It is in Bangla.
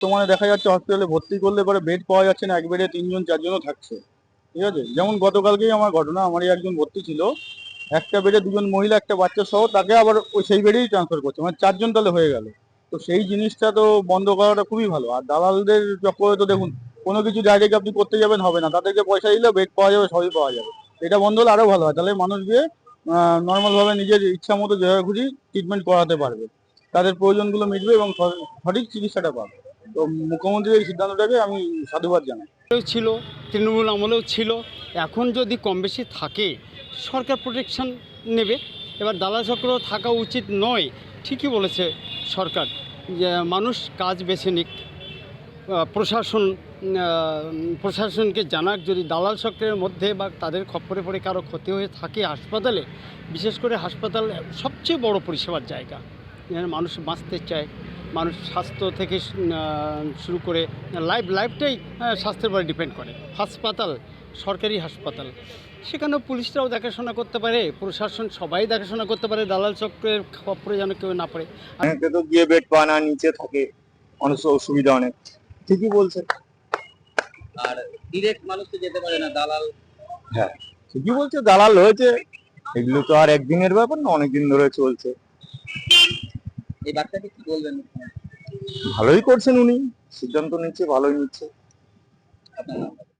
বর্তমানে দেখা যাচ্ছে হসপিটালে ভর্তি করলে পরে বেড পাওয়া যাচ্ছে না, এক বেডে 3 জন 4 জনও থাকছে। ঠিক আছে, যেমন গতকালকেই আমার ঘটনা, আমারই একজন ভর্তি ছিল, একটা বেডে 2 জন মহিলা একটা বাচ্চা সহ, তাকে আবার ওই সেই বেডেই ট্রান্সফার করছে, মানে 4 জন তাহলে হয়ে গেল। তো সেই জিনিসটা তো বন্ধ করাটা খুবই ভালো। আর দালালদের চক্করে তো দেখুন, কোনো কিছু ডাইরেক্ট আপনি করতে যাবেন হবে না, তাদেরকে পয়সা দিলে বেড পাওয়া যাবে, সবই পাওয়া যাবে। এটা বন্ধ হলে আরো ভালো হয়, তাহলে মানুষ গিয়ে নর্মাল ভাবে নিজের ইচ্ছা মতো যেভাবে খুশি ট্রিটমেন্ট করাতে পারবে, তাদের প্রয়োজনগুলো মিটবে এবং সঠিক চিকিৎসাটা পাবে। তো মুখ্যমন্ত্রীর এই সিদ্ধান্তটাকে আমি সাধুবাদ জানাই। ছিল, তৃণমূল আমলেও ছিল, এখন যদি কম বেশি থাকে সরকার প্রোটেকশন নেবে। এবার দালাল চক্র থাকা উচিত নয়, ঠিকই বলেছে সরকার যে মানুষ কাজ বেছে নিক। প্রশাসনকে জানাক যদি দালাল চক্রের মধ্যে বা তাদের খপ্পরে পড়ে কারো ক্ষতি হয়ে থাকে হাসপাতালে, বিশেষ করে হাসপাতাল সবচেয়ে বড় পরিষেবার জায়গা, যেখানে মানুষ বাঁচতে চায়। মানুষ স্বাস্থ্য থেকে শুরু করে লাইফটাই স্বাস্থ্যের উপরে ডিপেন্ড করে। হাসপাতাল, সরকারি হাসপাতাল, সেখানেও পুলিশরাও দেখাশোনা করতে পারে, প্রশাসন সবাই দেখাশোনা করতে পারে, দালাল চক্রের খপ্পরে যেন কেউ না পড়ে। তো গিয়ে বেড পায় না, নিচে থাকে, অনেক অসুবিধা অনেক। ঠিকই বলছে। আর ডিরেক্ট মানুষ তো যেতে পারে না, দালাল। হ্যাঁ, ঠিকই বলছে, দালাল হয়েছে। এগুলো তো আর একদিনের ব্যাপার না, অনেকদিন ধরে চলছে। এই বাচ্চাকে কি বলবেন? ভালোই করছেন উনি, সিদ্ধান্ত নিচ্ছে, ভালোই নিচ্ছে। আপনার নাম?